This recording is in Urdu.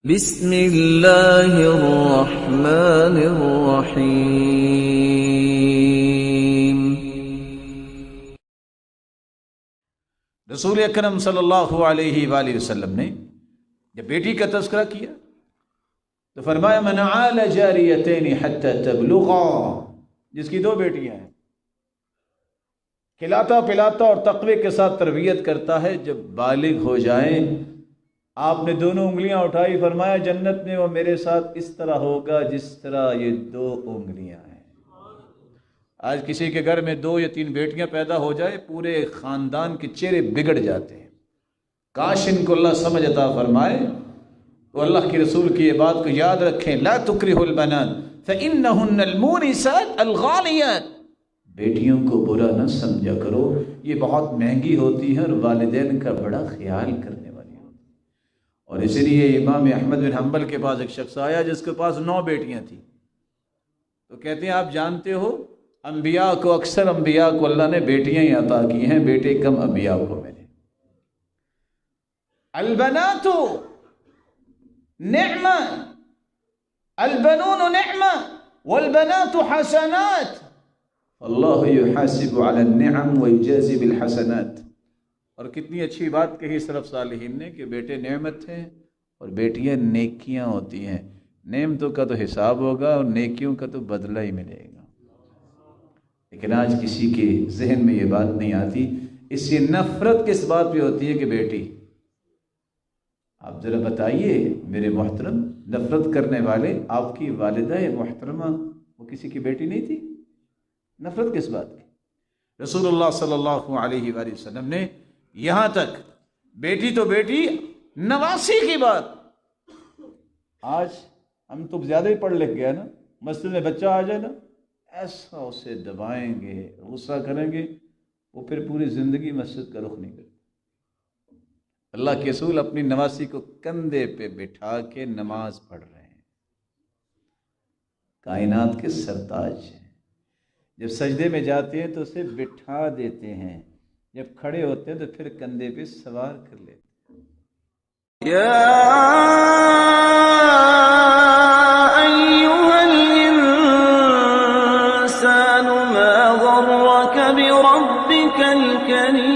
بسم اللہ الرحمن الرحیم۔ رسول اکرم صلی اللہ علیہ وآلہ وسلم نے جب بیٹی کا تذکرہ کیا تو فرمایا من عال جاریتین حتی تبلغا، جس کی دو بیٹیاں ہیں، کھلاتا پلاتا اور تقوی کے ساتھ تربیت کرتا ہے، جب بالغ ہو جائیں آپ نے دونوں انگلیاں اٹھائی، فرمایا جنت میں وہ میرے ساتھ اس طرح ہوگا جس طرح یہ دو انگلیاں ہیں۔ آج کسی کے گھر میں 2 یا 3 بیٹیاں پیدا ہو جائے پورے خاندان کے چہرے بگڑ جاتے ہیں۔ کاش ان کو اللہ سمجھ عطا فرمائے، تو اللہ کے رسول کی یہ بات کو یاد رکھیں، لا تکرہوا البنات فإنہن المونسات الغالیات، بیٹیوں کو برا نہ سمجھا کرو، یہ بہت مہنگی ہوتی ہیں اور والدین کا بڑا خیال کرنے والی ہوتی ہیں۔ اور اسی لیے امام احمد بن حنبل کے پاس ایک شخص آیا جس کے پاس 9 بیٹیاں تھیں، تو کہتے ہیں آپ جانتے ہو انبیاء کو، اکثر انبیاء کو اللہ نے بیٹیاں ہی عطا کی ہیں، بیٹے کم انبیاء کو ملے۔ البنات نعمہ، البنون نعمہ والبنات حسنات، اللہ یحاسب علی النعم ویجازی بالحسنات۔ اور کتنی اچھی بات کہی سلف صالحین نے کہ بیٹے نعمت ہیں اور بیٹیاں نیکیاں ہوتی ہیں، نعمتوں کا تو حساب ہوگا اور نیکیوں کا تو بدلہ ہی ملے گا۔ لیکن آج کسی کے ذہن میں یہ بات نہیں آتی، اس سے نفرت کس بات پہ ہوتی ہے کہ بیٹی، آپ ذرا بتائیے میرے محترم، نفرت کرنے والے آپ کی والدہ محترمہ وہ کسی کی بیٹی نہیں تھی؟ نفرت کس بات کی؟ رسول اللہ صلی اللہ علیہ وآلہ وسلم نے یہاں تک بیٹی تو بیٹی، نواسی کی بات، آج ہم تو زیادہ ہی پڑھ لکھ گیا نا، مسجد میں بچہ آ جائے نا ایسا اسے دبائیں گے، غصہ کریں گے، وہ پھر پوری زندگی مسجد کا رخ نہیں کرتے۔ اللہ کے رسول اپنی نواسی کو کندھے پہ بٹھا کے نماز پڑھ رہے ہیں، کائنات کے سرتاج ہیں، جب سجدے میں جاتے ہیں تو اسے بٹھا دیتے ہیں، جب کھڑے ہوتے ہیں تو پھر کندھے پہ سوار کر لیتے ہیں۔ یا ایھا الانسان ما غرک بربک الکریم۔